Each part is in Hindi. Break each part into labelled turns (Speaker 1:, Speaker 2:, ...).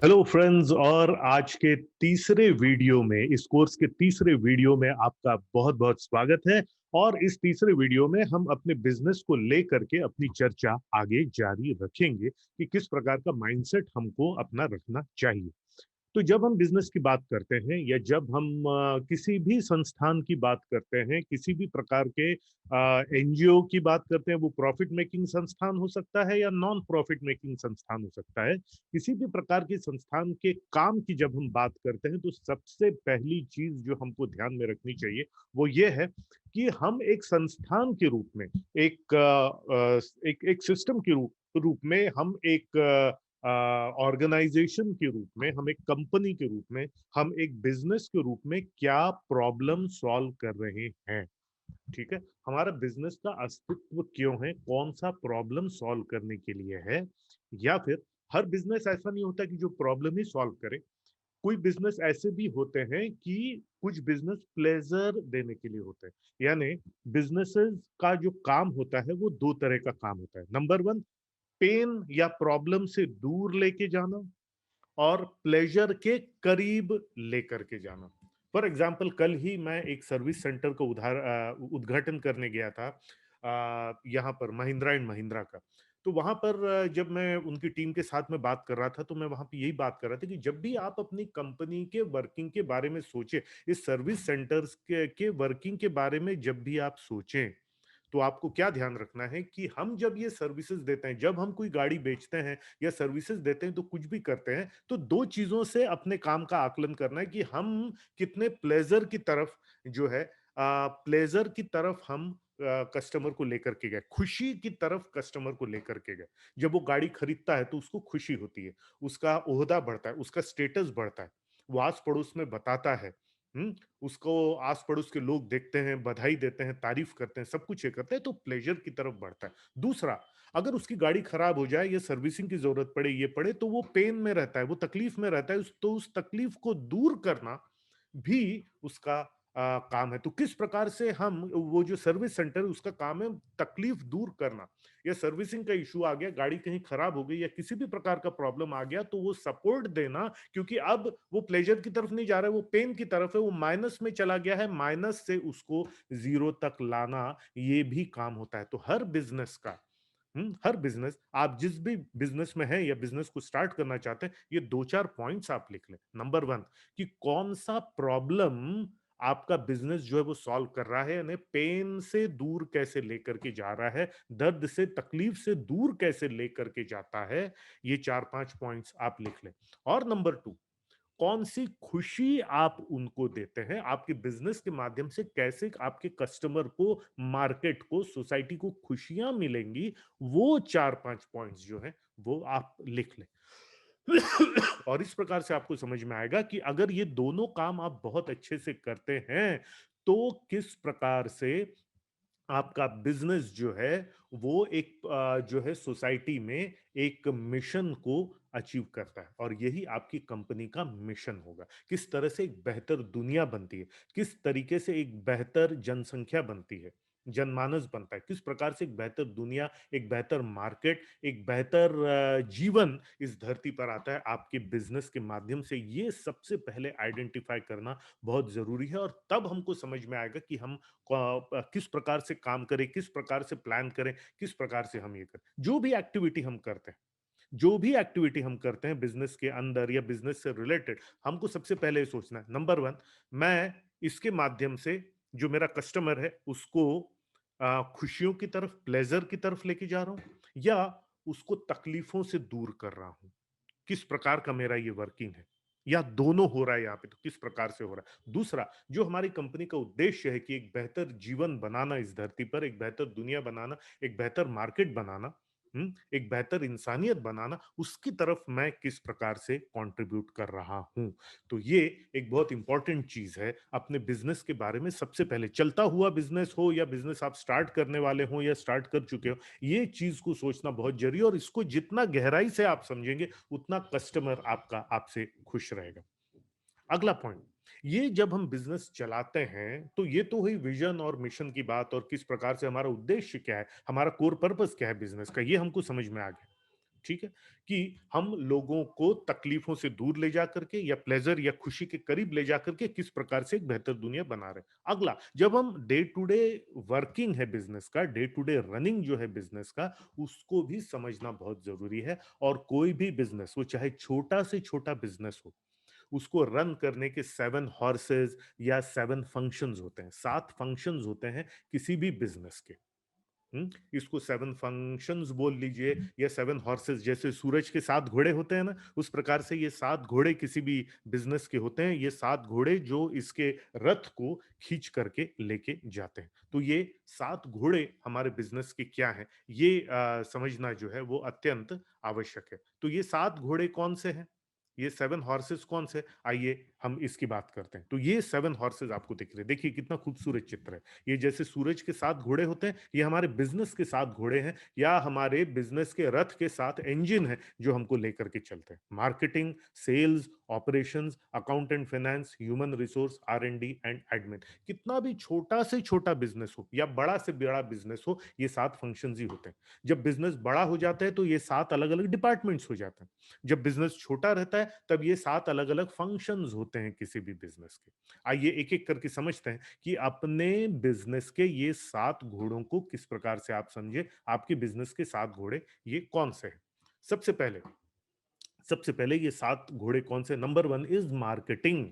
Speaker 1: Hello friends. और आज के तीसरे वीडियो में, इस कोर्स के तीसरे वीडियो में आपका बहुत बहुत स्वागत है। और इस तीसरे वीडियो में हम अपने बिजनेस को लेकर के अपनी चर्चा आगे जारी रखेंगे कि किस प्रकार का माइंडसेट हमको अपना रखना चाहिए। तो जब हम बिजनेस की बात करते हैं या जब हम किसी भी संस्थान की बात करते हैं, किसी भी प्रकार के एनजीओ की बात करते हैं, वो प्रॉफिट मेकिंग संस्थान हो सकता है या नॉन प्रॉफिट मेकिंग संस्थान हो सकता है। किसी भी प्रकार की संस्थान के काम की जब हम बात करते हैं तो सबसे पहली चीज जो हमको ध्यान में रखनी चाहिए वो ये है कि हम एक संस्थान के रूप में, एक सिस्टम के रूप में, हम एक ऑर्गेनाइजेशन के रूप में, हम एक कंपनी के रूप में, हम एक बिजनेस के रूप में क्या प्रॉब्लम सॉल्व कर रहे हैं। ठीक है, हमारा बिजनेस का अस्तित्व क्यों है, कौन सा प्रॉब्लम सॉल्व करने के लिए है। या फिर हर बिजनेस ऐसा नहीं होता कि जो प्रॉब्लम ही सॉल्व करे। कोई बिजनेस ऐसे भी होते हैं कि कुछ बिजनेस प्लेजर देने के लिए होते हैं। यानी बिजनेसेस का जो काम होता है वो दो तरह का काम होता है। नंबर वन, पेन या प्रॉब्लम से दूर लेके जाना, और प्लेजर के करीब लेकर के जाना। फॉर एग्जाम्पल, कल ही मैं एक सर्विस सेंटर का उद्घाटन करने गया था, यहाँ पर महिंद्रा एंड महिंद्रा का। तो वहां पर जब मैं उनकी टीम के साथ में बात कर रहा था तो मैं वहां पे यही बात कर रहा था कि जब भी आप अपनी कंपनी के वर्किंग के बारे में सोचे, इस सर्विस सेंटर्स के वर्किंग के बारे में जब भी आप सोचें, तो आपको क्या ध्यान रखना है कि हम जब ये सर्विसेज देते हैं, जब हम कोई गाड़ी बेचते हैं या सर्विसेज देते हैं, तो कुछ भी करते हैं, तो दो चीजों से अपने काम का आकलन करना है कि हम कितने प्लेजर की तरफ जो है, प्लेजर की तरफ हम कस्टमर को लेकर के गए, खुशी की तरफ कस्टमर को लेकर के गए। जब वो गाड़ी खरीदता है तो उसको खुशी होती है, उसका ओहदा बढ़ता है, उसका स्टेटस बढ़ता है, वो आस पड़ोस में बताता है। हम्म, उसको आस पड़ोस के लोग देखते हैं, बधाई देते हैं, तारीफ करते हैं, सब कुछ ये करते हैं, तो प्लेजर की तरफ बढ़ता है। दूसरा, अगर उसकी गाड़ी खराब हो जाए या सर्विसिंग की जरूरत पड़े, ये पड़े, तो वो पेन में रहता है, वो तकलीफ में रहता है, तो उस तकलीफ को दूर करना भी उसका काम है। तो किस प्रकार से हम, वो जो सर्विस सेंटर है उसका काम है तकलीफ दूर करना। या सर्विसिंग का इशू आ गया, गाड़ी कहीं खराब हो गई या किसी भी प्रकार का प्रॉब्लम आ गया, तो वो सपोर्ट देना, क्योंकि अब वो प्लेजर की तरफ नहीं जा रहा है, वो पेन की तरफ है, वो माइनस में चला गया है, माइनस से उसको जीरो तक लाना, ये भी काम होता है। तो हर बिजनेस का, हर बिजनेस, आप जिस भी बिजनेस में हैं या बिजनेस को स्टार्ट करना चाहते हैं, ये दो चार पॉइंट्स आप लिख लें। नंबर वन, कि कौन सा प्रॉब्लम आपका बिजनेस जो है वो सॉल्व कर रहा है, यानी पेन से दूर कैसे लेकर के जा रहा है, दर्द से, तकलीफ से दूर कैसे लेकर के जाता है। ये चार पांच पॉइंट्स आप लिख लें। और नंबर टू, कौन सी खुशी आप उनको देते हैं, आपके बिजनेस के माध्यम से कैसे आपके कस्टमर को, मार्केट को, सोसाइटी को खुशियां मिलेंगी, वो चार पांच पॉइंट्स जो हैं वो आप लिख लें। और इस प्रकार से आपको समझ में आएगा कि अगर ये दोनों काम आप बहुत अच्छे से करते हैं, तो किस प्रकार से आपका बिजनेस जो है वो एक जो है सोसाइटी में एक मिशन को अचीव करता है। और यही आपकी कंपनी का मिशन होगा, किस तरह से एक बेहतर दुनिया बनती है, किस तरीके से एक बेहतर जनसंख्या बनती है, जनमानस बनता है, किस प्रकार से एक बेहतर दुनिया, एक बेहतर मार्केट, एक बेहतर जीवन इस धरती पर आता है आपके बिजनेस के माध्यम से। ये सबसे पहले आइडेंटिफाई करना बहुत जरूरी है, और तब हमको समझ में आएगा कि हम किस प्रकार से काम करें, किस प्रकार से प्लान करें, किस प्रकार से हम ये करें। जो भी एक्टिविटी हम करते हैं, जो भी एक्टिविटी हम करते हैं बिजनेस के अंदर या बिजनेस से रिलेटेड, हमको सबसे पहले ये सोचना है, नंबर वन, मैं इसके माध्यम से जो मेरा कस्टमर है उसको खुशियों की तरफ, प्लेजर की तरफ लेके जा रहा हूं, या उसको तकलीफों से दूर कर रहा हूं। किस प्रकार का मेरा ये वर्किंग है, या दोनों हो रहा है यहाँ पे, तो किस प्रकार से हो रहा है। दूसरा, जो हमारी कंपनी का उद्देश्य है कि एक बेहतर जीवन बनाना इस धरती पर, एक बेहतर दुनिया बनाना, एक बेहतर मार्केट बनाना, एक बेहतर इंसानियत बनाना, उसकी तरफ मैं किस प्रकार से कंट्रीब्यूट कर रहा हूं। तो ये एक बहुत इंपॉर्टेंट चीज है अपने बिजनेस के बारे में। सबसे पहले, चलता हुआ बिजनेस हो या बिजनेस आप स्टार्ट करने वाले हो या स्टार्ट कर चुके हो, ये चीज को सोचना बहुत जरूरी है, और इसको जितना गहराई से आप समझेंगे उतना कस्टमर आपका आपसे खुश रहेगा। अगला पॉइंट, ये जब हम बिजनेस चलाते हैं तो ये तो हुई विजन और मिशन की बात, और किस प्रकार से हमारा उद्देश्य क्या है, हमारा कोर पर्पस क्या है बिजनेस का, ये हमको समझ में आ गया। ठीक है? कि हम लोगों को तकलीफों से दूर ले जा करके या प्लेज़र या खुशी के करीब ले जा करके किस प्रकार से एक बेहतर दुनिया बना रहे हैं। अगला, जब हम डे टू डे वर्किंग है बिज़नेस का, डे टू डे रनिंग जो है बिज़नेस का, उसको भी समझना बहुत ज़रूरी है और कोई भी बिज़नेस, वो चाहे छोटा से छोटा बिज़नेस हो, उसको रन करने के 7 हॉर्सेस या 7 फंक्शंस होते हैं, 7 फंक्शंस होते हैं किसी भी बिज़नेस के। इसको 7 फंक्शंस बोल लीजिए या 7 हॉर्सेस, जैसे सूरज के 7 घोड़े होते हैं ना, उस प्रकार से ये 7 घोड़े किसी भी बिज़नेस के होते हैं। ये 7 घोड़े जो इसके रथ को खींच करके लेके जाते हैं। तो ये 7 घोड़े हमारे बिज़नेस के क्या हैं, ये समझना जो है वो अत्यंत आवश्यक है। तो ये 7 घोड़े कौन से हैं? ये 7 हॉर्सेस कौन से? आइए हम इसकी बात करते हैं। तो ये 7 हॉर्सेस आपको दिख रहे हैं। देखिए कितना खूबसूरत चित्र है। ये जैसे सूरज के 7 घोड़े होते हैं, ये हमारे बिज़नेस के 7 घोड़े हैं या हमारे बिज़नेस के रथ के 7 इंजन हैं, जो हमको लेकर के चलते हैं। Marketing, sales, operations, account and finance, human resource, R and D and admin. कितना भी छोटा से छोटा बिज़नेस हो या बड़ा से बड़ा बिज़नेस हो, ये 7 फंक्शंस ही होते हैं। जब बिज़नेस बड़ा हो जाता है, तो ये 7 अलग-अलग डिपार्टमेंट्स हो जाते हैं। जब बिज़नेस छोटा रहता है, तब ये 7 अलग-अलग फंक्शंस होते हैं किसी भी बिज़नेस के। आइए एक-एक करके समझते हैं कि अपने बिज़नेस के ये 7 घोड़ों को किस प्रकार से आप समझे, आपके बिज़नेस के 7 घोड़े ये कौन से हैं? सबसे पहले सबसे पहले ये 7 घोड़े कौन से? Number 1 is marketing.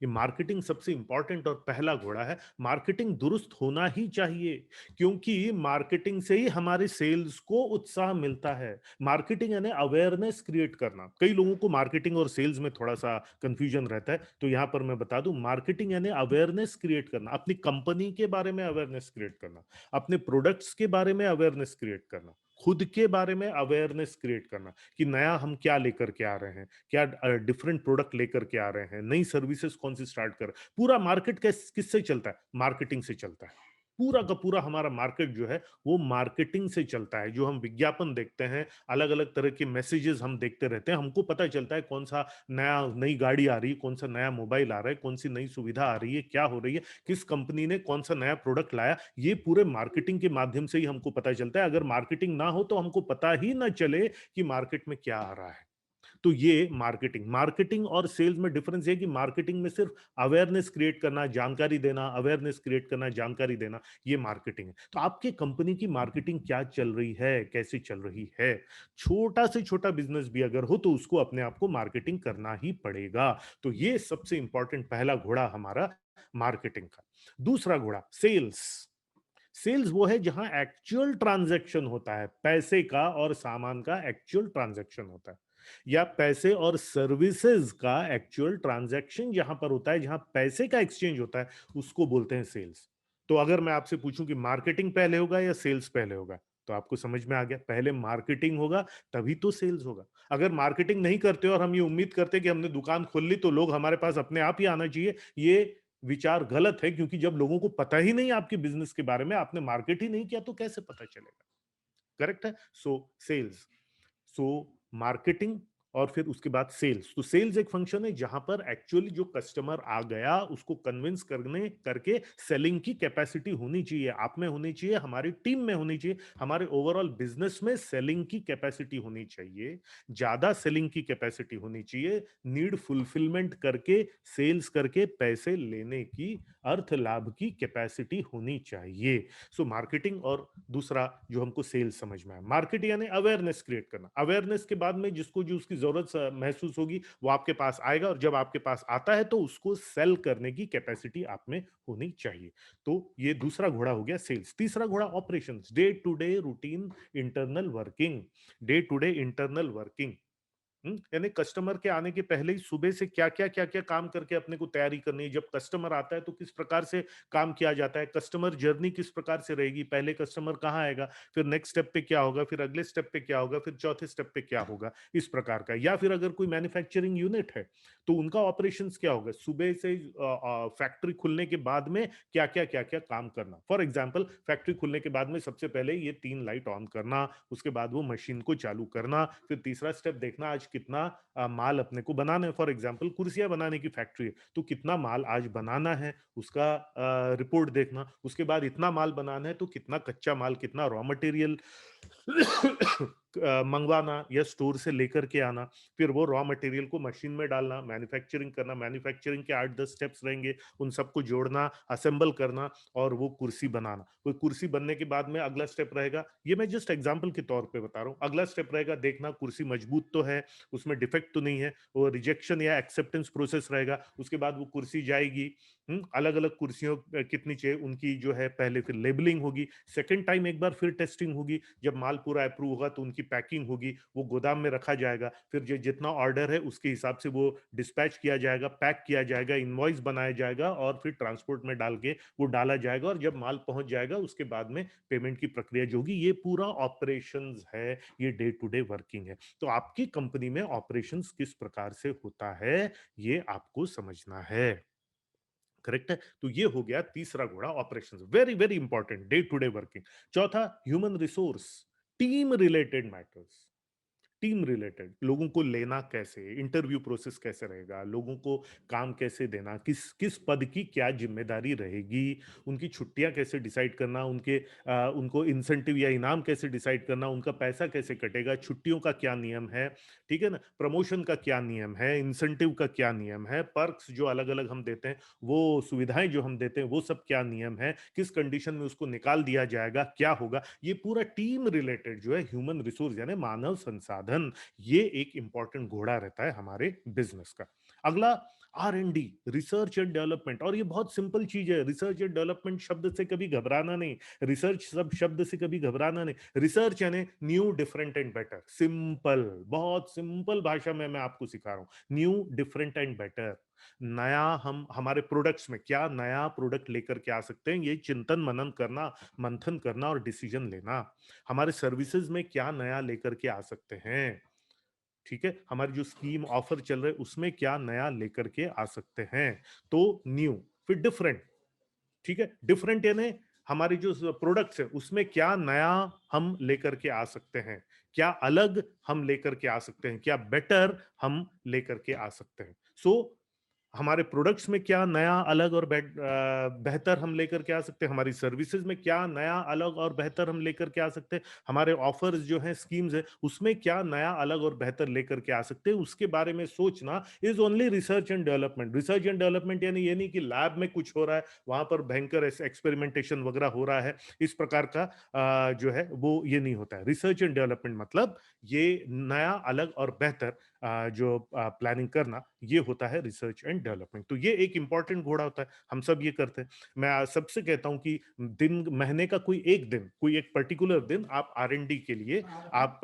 Speaker 1: ये मार्केटिंग सबसे इंपॉर्टेंट और पहला घोड़ा है। मार्केटिंग दुरुस्त होना ही चाहिए, क्योंकि मार्केटिंग से ही हमारे सेल्स को उत्साह मिलता है। मार्केटिंग यानी अवेयरनेस क्रिएट करना। कई लोगों को मार्केटिंग और सेल्स में थोड़ा-सा कन्फ्यूजन रहता है, तो यहाँ पर मैं बता दूँ, मार्केटिंग यानी अवेयरनेस क्रिएट करना, अपनी कंपनी के बारे में अवेयरनेस क्रिएट करना, अपने प्रोडक्ट्स के बारे में अवेयरनेस क्रिएट करना, खुद के बारे में अवेयरनेस क्रिएट करना कि नया हम क्या लेकर के आ रहे हैं, क्या डिफरेंट प्रोडक्ट लेकर के आ रहे हैं, नई सर्विसेज कौन सी स्टार्ट कर, पूरा मार्केट किससे चलता है? मार्केटिंग से चलता है। पूरा का पूरा हमारा मार्केट जो है वो मार्केटिंग से चलता है। जो हम विज्ञापन देखते हैं, अलग अलग तरह के मैसेजेस हम देखते रहते हैं, हमको पता चलता है कौन सा नई गाड़ी आ रही है, कौन सा नया मोबाइल आ रहा है, कौन सी नई सुविधा आ रही है, क्या हो रही है, किस कंपनी ने कौन सा नया प्रोडक्ट लाया। ये पूरे मार्केटिंग के माध्यम से ही हमको पता चलता है। अगर मार्केटिंग ना हो तो हमको पता ही ना चले कि मार्केट में क्या आ रहा है। तो ये मार्केटिंग मार्केटिंग और सेल्स में डिफरेंस ये है कि मार्केटिंग में सिर्फ अवेयरनेस क्रिएट करना, जानकारी देना, अवेयरनेस क्रिएट करना, जानकारी देना, ये मार्केटिंग है। तो आपके कंपनी की मार्केटिंग क्या चल रही है, कैसे चल रही है? छोटा से छोटा बिजनेस भी अगर हो तो उसको अपने आप को मार्केटिंग करना ही पड़ेगा। तो ये सबसे इंपॉर्टेंट पहला घोड़ा हमारा मार्केटिंग का। दूसरा घोड़ा सेल्स। सेल्स वो है जहां एक्चुअल ट्रांजैक्शन होता है, पैसे का और सामान का एक्चुअल ट्रांजैक्शन होता है, या पैसे और सर्विसेज का एक्चुअल ट्रांजैक्शन जहां पर होता है, जहां पैसे का एक्सचेंज होता है, उसको बोलते हैं सेल्स। तो अगर मैं आपसे पूछूं कि मार्केटिंग पहले होगा या सेल्स पहले होगा, तो आपको समझ में आ गया, पहले मार्केटिंग होगा तभी तो सेल्स होगा। अगर मार्केटिंग नहीं करते और हम ये उम्मीद करते कि हमने दुकान खोल ली तो लोग हमारे पास अपने आप ही आना चाहिए, ये विचार गलत है, क्योंकि जब लोगों को पता ही नहीं आपके बिजनेस के बारे में, आपने मार्केट ही नहीं किया, तो कैसे पता चलेगा? करेक्ट है? सो सेल्स, सो मार्केटिंग और फिर उसके बाद सेल्स। तो सेल्स एक फंक्शन है जहां पर एक्चुअली जो कस्टमर आ गया उसको कन्विंस करने करके सेलिंग की कैपेसिटी होनी चाहिए, आप में होनी चाहिए, हमारी टीम में होनी चाहिए, हमारे ओवरऑल बिजनेस में सेलिंग की कैपेसिटी होनी चाहिए, ज्यादा सेलिंग की कैपेसिटी होनी चाहिए, नीड फुलफिलमेंट करके, सेल्स करके पैसे लेने की, अर्थ लाभ की कैपेसिटी होनी चाहिए। सो मार्केटिंग और दूसरा जो हमको सेल्स समझ में आया, मार्केट यानी अवेयरनेस क्रिएट करना। अवेयरनेस के बाद में जिसको जो उसकी जरूरत महसूस होगी वो आपके पास आएगा, और जब आपके पास आता है तो उसको सेल करने की कैपेसिटी आप में होनी चाहिए। तो ये दूसरा घोड़ा हो गया सेल्स। तीसरा घोड़ा operations, day to day routine internal working. Day to day internal working यानी कस्टमर के आने के पहले ही सुबह से क्या-क्या काम करके अपने को तैयारी करनी है। जब कस्टमर आता है तो किस प्रकार से काम किया जाता है, कस्टमर जर्नी किस प्रकार से रहेगी, पहले कस्टमर कहाँ आएगा, फिर नेक्स्ट स्टेप पे क्या होगा, फिर अगले स्टेप पे क्या होगा, फिर चौथे स्टेप पे क्या होगा, इस प्रकार का। या फिर अगर कोई मैन्युफैक्चरिंग यूनिट है, तो उनका ऑपरेशंस क्या होगा, सुबह से फैक्ट्री खुलने के बाद में क्या-क्या काम करना। फॉर एग्जांपल फैक्ट्री खुलने के बाद में सबसे पहले ये 3 लाइट ऑन करना, उसके बाद वो मशीन को चालू करना, फिर तीसरा स्टेप देखना आज कितना माल अपने को बनाना है। फॉर एग्जांपल कुर्सियां बनाने की फैक्ट्री है, तो कितना माल आज बनाना है उसका रिपोर्ट देखना, उसके बाद इतना माल बनाना है तो कितना कच्चा माल, कितना रॉ मटेरियल मंगवाना या स्टोर से लेकर के आना, फिर वो रॉ मटेरियल को मशीन में डालना, मैन्युफैक्चरिंग करना, मैन्युफैक्चरिंग के 8-10 स्टेप्स रहेंगे, उन सबको जोड़ना, असेंबल करना और वो कुर्सी बनाना। वो कुर्सी बनने के बाद में अगला स्टेप रहेगा, ये मैं जस्ट एग्ज़ाम्पल के तौर पे बता रहा हूँ, अगला स्टेप रहेगा देखना कुर्सी मजबूत तो है, उसमें डिफेक्ट तो नहीं है, वो रिजेक्शन या एक्सेप्टेंस प्रोसेस रहेगा, उसके बाद वो कुर्सी जाएगी, अलग-अलग कुर्सियों कितनी चाहिए उनकी जो है पहले फिर लेबलिंग होगी, सेकंड टाइम एक बार फिर टेस्टिंग होगी, जब माल पूरा अप्रूव होगा तो उनकी पैकिंग होगी, वो गोदाम में रखा जाएगा, फिर जो जितना ऑर्डर है उसके हिसाब से वो डिस्पैच किया जाएगा, पैक किया जाएगा, इनवॉइस बनाया जाएगा और फिर ट्रांसपोर्ट में डाल के वो डाला जाएगा और जब माल पहुँच जाएगा उसके बाद में पेमेंट की प्रक्रिया जो होगी, ये पूरा ऑपरेशंस है, ये डे टू डे वर्किंग है। तो आपकी कंपनी में ऑपरेशंस किस प्रकार से होता है, ये आपको समझना है। करेक्ट है? तो ये हो गया तीसरा घोड़ा operations, very very important day to day working. चौथा human resource, team related matters. Team related लोगों को लेना कैसे, इंटरव्यू प्रोसेस कैसे रहेगा, लोगों को काम कैसे देना, किस किस पद की क्या जिम्मेदारी रहेगी, उनकी छुट्टियां कैसे डिसाइड करना, उनको इंसेंटिव या इनाम कैसे डिसाइड करना, उनका पैसा कैसे कटेगा, छुट्टियों का क्या नियम है, ठीक है ना, प्रमोशन का क्या नियम है, इंसेंटिव का क्या नियम है, पर्क्स जो अलग अलग हम देते हैं, वो सुविधाएं जो हम देते हैं वो सब क्या नियम है, किस कंडीशन में उसको निकाल दिया जाएगा, क्या होगा, ये पूरा टीम रिलेटेड जो है ह्यूमन रिसोर्स यानी मानव संसाधन, ये एक इंपॉर्टेंट घोड़ा रहता है हमारे बिजनेस का। अगला R&D, रिसर्च एंड डेवलपमेंट, और ये बहुत सिंपल चीज है, रिसर्च एंड डेवलपमेंट शब्द से कभी घबराना नहीं, रिसर्च सब शब्द से कभी घबराना नहीं, रिसर्च यानी new different and better, simple, बहुत सिंपल भाषा में मैं आपको सिखा रहा हूं, न्यू डिफरेंट एंड बेटर, नया, हम हमारे प्रोडक्ट्स में क्या नया प्रोडक्ट लेकर के आ सकते हैं, ये चिंतन मनन करना, मंथन करना और डिसीजन लेना, हमारे सर्विसेज में क्या नया लेकर के आ सकते हैं, ठीक है, हमारी जो स्कीम ऑफर चल रहे उसमें क्या नया लेकर के आ सकते हैं, तो न्यू, फिर डिफरेंट, ठीक है, डिफरेंट यानी हमारी जो प्रोडक्ट्स है उसमें क्या नया हम लेकर के आ सकते हैं, क्या अलग हम लेकर के आ सकते हैं, क्या बेटर हम लेकर के आ सकते हैं। सो हमारे प्रोडक्ट्स में क्या नया अलग और बेहतर हम लेकर के आ सकते हैं, हमारी सर्विसेज में क्या नया अलग और बेहतर हम लेकर के आ सकते हैं, हमारे ऑफर्स जो हैं स्कीम्स हैं उसमें क्या नया अलग और बेहतर लेकर के आ सकते हैं, उसके बारे में सोचना is only research and development. Research and development यानी ये नहीं कि लैब में कुछ हो रहा है, वहां पर भयंकर एक्सपेरिमेंटेशन वगैरह हो रहा है, इस प्रकार का जो है वो ये नहीं होता है। रिसर्च एंड डेवलपमेंट मतलब ये नया अलग और बेहतर जो प्लानिंग करना, ये होता है रिसर्च एंड डेवलपमेंट। तो ये एक इंपॉर्टेंट घोड़ा होता है, हम सब ये करते हैं। मैं सबसे कहता हूं कि दिन, महीने का कोई एक दिन, कोई एक पर्टिकुलर दिन आप R&D के लिए आप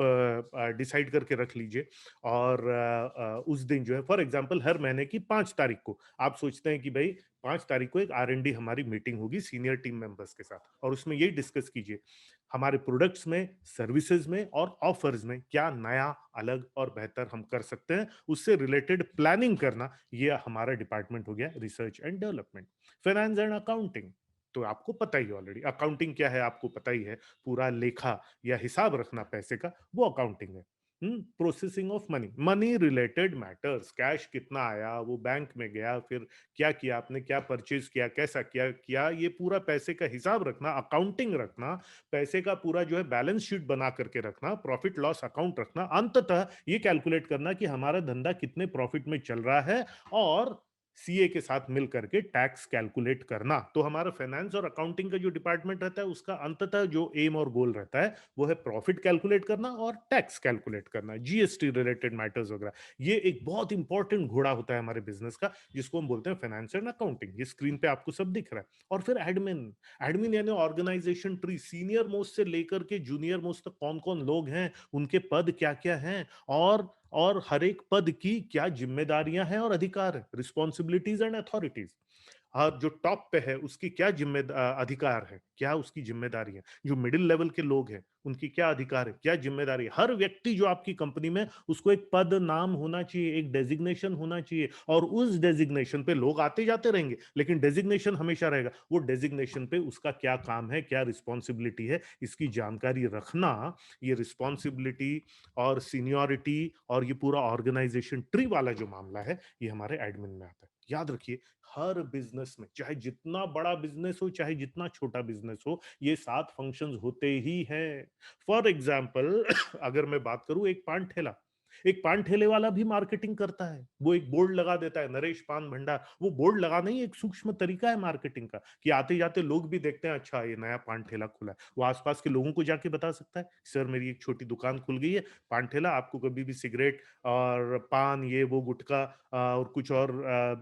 Speaker 1: डिसाइड करके रख लीजिए, और उस दिन जो है फॉर एग्जांपल हर महीने की 5 तारीख को आप सोचते हैं कि भाई 5 तारीख को एक R&D हमारी मीटिंग होगी सीनियर टीम मेंबर्स के साथ, और उसमें यही डिस्कस कीजिए हमारे प्रोडक्ट्स में, सर्विसेज में और ऑफर्स में क्या नया, अलग और बेहतर हम कर सकते हैं, उससे रिलेटेड प्लानिंग करना, ये हमारा डिपार्टमेंट हो गया research and development. Finance and accounting, तो आपको पता ही ऑलरेडी अकाउंटिंग क्या है, आपको पता ही है, पूरा लेखा या हिसाब रखना पैसे का, वो अकाउंटिंग है। Processing of money, money related matters, cash कितना आया, वो बैंक में गया, फिर क्या किया आपने, क्या परचेज किया, कैसा किया किया, ये पूरा पैसे का हिसाब रखना, अकाउंटिंग रखना, पैसे का पूरा जो है बैलेंस शीट बना करके रखना, प्रॉफिट लॉस अकाउंट रखना, अंततः ये कैलकुलेट करना कि हमारा धंधा कितने प्रॉफिट में चल रहा है, और सीए के साथ मिल करके टैक्स कैलकुलेट करना। तो हमारा फाइनेंस और अकाउंटिंग का जो डिपार्टमेंट रहता है उसका अंततः जो एम और गोल रहता है वो है प्रॉफिट कैलकुलेट करना और टैक्स कैलकुलेट करना, जीएसटी रिलेटेड मैटर्स वगैरह। ये एक बहुत इंपॉर्टेंट घोड़ा होता है हमारे बिजनेस का, जिसको हम बोलते हैं फाइनेंस एंड अकाउंटिंग। ये स्क्रीन पे आपको सब दिख रहा है। और फिर एडमिन, एडमिन यानी ऑर्गेनाइजेशन ट्री, सीनियर मोस्ट से लेकर के जूनियर मोस्ट तक कौन कौन लोग हैं, उनके पद क्या क्या हैं, और हर एक पद की क्या जिम्मेदारियां हैं और अधिकार है, रिस्पॉन्सिबिलिटीज एंड अथॉरिटीज। और जो टॉप पे है उसकी क्या अधिकार है, क्या उसकी जिम्मेदारी है, जो मिडिल लेवल के लोग हैं उनकी क्या अधिकार है, क्या जिम्मेदारी है, हर व्यक्ति जो आपकी कंपनी में, उसको एक पद नाम होना चाहिए, एक डेजिग्नेशन होना चाहिए, और उस डेजिग्नेशन पे लोग आते जाते रहेंगे लेकिन डेजिग्नेशन हमेशा रहेगा, वो डेजिग्नेशन पे उसका क्या काम है, क्या रिस्पॉन्सिबिलिटी है, इसकी जानकारी रखना, ये रिस्पॉन्सिबिलिटी और सीनियरिटी और ये पूरा ऑर्गेनाइजेशन ट्री वाला जो मामला है, ये हमारे एडमिन में आता है। याद रखिए, हर बिजनेस में, चाहे जितना बड़ा बिजनेस हो चाहे जितना छोटा बिजनेस हो, ये 7 फंक्शंस होते ही हैं। फॉर एग्जाम्पल अगर मैं बात करूं, एक पान ठेले वाला भी मार्केटिंग करता है। वो एक बोर्ड लगा देता है, नरेश पान भंडार। वो बोर्ड लगाना ही एक सूक्ष्म तरीका है मार्केटिंग का, कि आते जाते लोग भी देखते हैं, अच्छा ये नया पान ठेला खुला है। वो आसपास के लोगों को जाके बता सकता है, सर मेरी एक छोटी दुकान खुल गई है, पान ठेला, आपको कभी भी सिगरेट और पान, ये वो गुटखा और कुछ और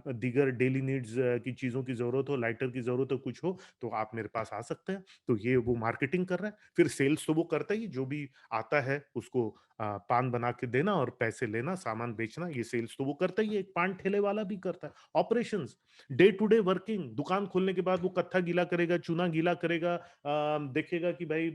Speaker 1: दीगर डेली नीड्स की चीजों की जरूरत हो, लाइटर की जरूरत हो, कुछ हो, तो आप मेरे पास आ सकते हैं। तो ये वो मार्केटिंग कर रहा है। फिर सेल्स तो वो करता ही, जो भी आता है उसको पान बना के देना और पैसे लेना, सामान बेचना, ये सेल्स तो वो करता ही है। एक पान ठेले वाला भी करता है। Operations, day to day working, दुकान खोलने के बाद वो कत्था गीला करेगा, चूना गीला करेगा, देखेगा कि भाई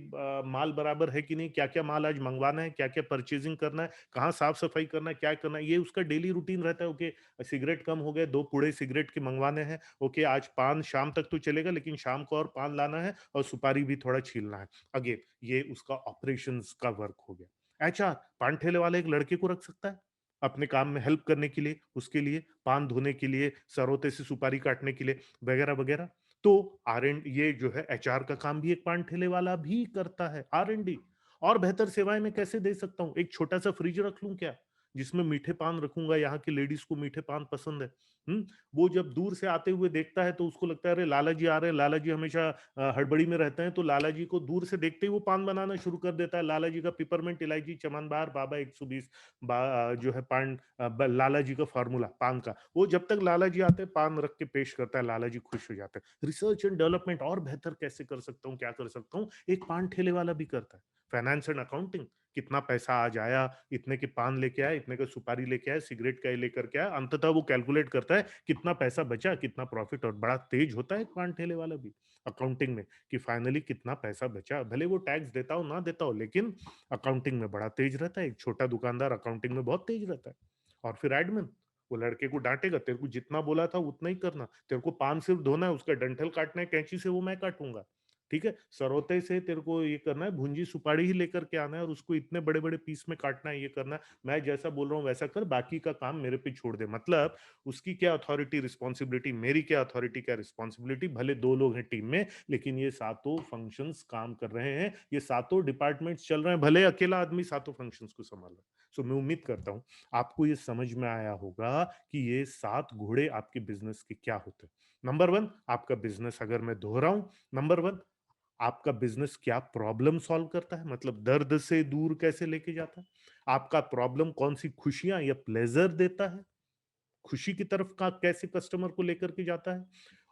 Speaker 1: माल बराबर है कि नहीं, क्या क्या माल आज मंगवाना है, क्या क्या परचेजिंग करना है, कहाँ साफ सफाई करना है, क्या करना है, ये उसका डेली रूटीन रहता है। ओके, सिगरेट कम हो गए, 2 पुड़े सिगरेट के मंगवाने हैं। ओके, आज पान शाम तक तो चलेगा, लेकिन शाम को और पान लाना है और सुपारी भी थोड़ा छीलना है। अगेन ये उसका ऑपरेशंस का वर्क हो गया। एचआर, पान ठेले वाले एक लड़के को रख सकता है अपने काम में हेल्प करने के लिए, उसके लिए पान धोने के लिए, सरोते से सुपारी काटने के लिए, वगैरह वगैरह। तो आर एंड ये जो है एचआर का काम भी एक पान ठेले वाला भी करता है। आर एंड डी, और बेहतर सेवाएं मैं कैसे दे सकता हूँ? एक छोटा सा फ्रिज रख लूं क्या, जिसमें मीठे पान रखूंगा, यहाँ की लेडीज को मीठे पान पसंद है। वो जब दूर से आते हुए देखता है तो उसको लगता है, अरे लाला जी आ रहे हैं। लाला जी हमेशा हड़बड़ी में रहते हैं, तो लाला जी को दूर से देखते ही वो पान बनाना शुरू कर देता है। लाला जी का पिपरमेंट, इलायची, चमनबार, बाबा 120 जो है पान, लाला जी का फार्मूला पान का, वो जब तक लाला जी आते हैं पान रख के पेश करता है, लाला जी खुश हो जाते हैं। रिसर्च एंड डेवलपमेंट और बेहतर कैसे कर सकता हूँ, क्या कर सकता हूँ, एक पान ठेले वाला भी करता है। फाइनेंस एंड अकाउंटिंग, कितना पैसा आज आया, इतने के पान लेके आया, इतने का सुपारी लेके आया, सिगरेट का लेकर के आया, अंततः वो कैलकुलेट करता है कितना पैसा बचा, कितना प्रॉफिट। और बड़ा तेज होता है पान ठेले वाला भी अकाउंटिंग में, कि फाइनली कितना पैसा बचा। भले वो टैक्स देता हो ना देता हो, लेकिन अकाउंटिंग में बड़ा तेज रहता है। एक छोटा दुकानदार अकाउंटिंग में बहुत तेज रहता है। और फिर एडमिन, वो लड़के को डांटेगा, तेरे को जितना बोला था उतना ही करना, तेरे को पान सिर्फ धोना है, उसका डंठल काटना है कैंची से, वो मैं काटूंगा। ठीक है, सरोते से तेरे को ये करना है, भुंजी सुपारी ही लेकर के आना है और उसको इतने बड़े बड़े पीस में काटना है, ये करना है। मैं जैसा बोल रहा हूँ वैसा कर, बाकी का काम मेरे पे छोड़ दे। मतलब उसकी क्या अथॉरिटी रिस्पॉन्सिबिलिटी, मेरी क्या अथॉरिटी क्या रिस्पॉन्सिबिलिटी। भले 2 लोग हैं टीम में, लेकिन ये सातों फंक्शंस काम कर रहे हैं, ये सातों डिपार्टमेंट्स चल रहे हैं, भले अकेला आदमी सातों फंक्शंस को संभाल रहा है। सो मैं उम्मीद करता हूँ आपको ये समझ में आया होगा कि ये 7 घोड़े आपके बिजनेस के क्या होते हैं। नंबर 1, आपका बिजनेस, अगर मैं दोहराऊं, नंबर 1, आपका बिजनेस क्या प्रॉब्लम सॉल्व करता है, मतलब दर्द से दूर कैसे लेके जाता है। आपका प्रॉब्लम कौन सी खुशियां या प्लेजर देता है, खुशी की तरफ का कैसे कस्टमर को लेकर के जाता है।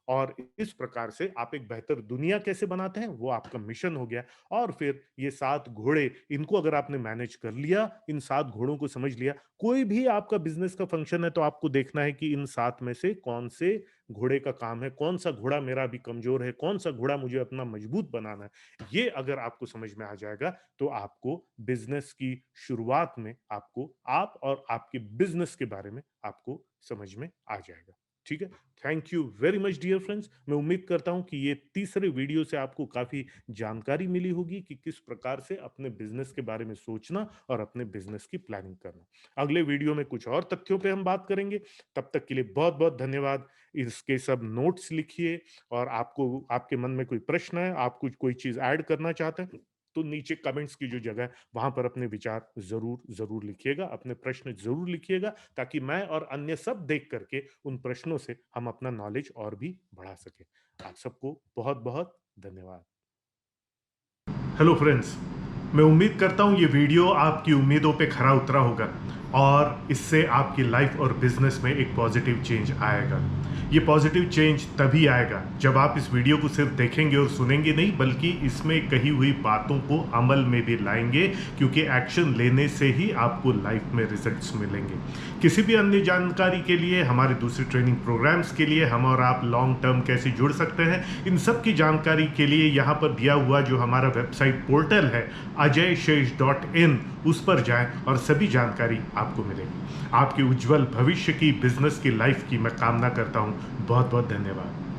Speaker 1: और इस प्रकार से आप एक बेहतर दुनिया कैसे बनाते हैं, वो आपका मिशन हो गया। और फिर ये 7 घोड़े, इनको अगर आपने मैनेज कर लिया, इन 7 घोड़ों को समझ लिया, कोई भी आपका बिजनेस का फंक्शन है तो आपको देखना है कि इन 7 में से कौन से घोड़े का काम है, कौन सा घोड़ा मेरा अभी कमजोर है, कौन सा घोड़ा मुझे अपना मजबूत बनाना है। ये अगर आपको समझ में आ जाएगा तो आपको बिजनेस की शुरुआत में, आपको आप और आपके बिजनेस के बारे में आपको समझ में आ जाएगा। ठीक है, thank you very much dear friends. मैं उम्मीद करता हूं कि ये तीसरे वीडियो से आपको काफी जानकारी मिली होगी कि किस प्रकार से अपने बिजनेस के बारे में सोचना और अपने बिजनेस की प्लानिंग करना। अगले वीडियो में कुछ और तथ्यों पे हम बात करेंगे। तब तक के लिए बहुत बहुत धन्यवाद। इसके सब नोट्स लिखिए, और आपको, आपके मन में कोई प्रश्न है, आप कुछ कोई चीज ऐड करना चाहते हैं, तो नीचे कमेंट्स की जो जगह है वहां पर अपने विचार जरूर जरूर लिखिएगा, अपने प्रश्न जरूर लिखिएगा, ताकि मैं और अन्य सब देख करके उन प्रश्नों से हम अपना नॉलेज और भी बढ़ा सके। आप सबको बहुत बहुत धन्यवाद। हेलो फ्रेंड्स, मैं उम्मीद करता हूँ ये वीडियो आपकी उम्मीदों पे खरा उतरा होगा और इससे आपकी लाइफ और बिजनेस में एक पॉजिटिव चेंज आएगा। ये पॉजिटिव चेंज तभी आएगा जब आप इस वीडियो को सिर्फ देखेंगे और सुनेंगे नहीं, बल्कि इसमें कही हुई बातों को अमल में भी लाएंगे, क्योंकि एक्शन लेने से ही आपको लाइफ में रिजल्ट्स मिलेंगे। किसी भी अन्य जानकारी के लिए, हमारे दूसरे ट्रेनिंग प्रोग्राम्स के लिए, हम और आप लॉन्ग टर्म कैसे जुड़ सकते हैं, इन सब की जानकारी के लिए यहाँ पर दिया हुआ जो हमारा वेबसाइट पोर्टल है ajayshesh.in, उस पर जाएं और सभी जानकारी आपको मिलेगी। आपके उज्जवल भविष्य की, बिजनेस की, लाइफ की मैं कामना करता हूँ। बहुत बहुत धन्यवाद।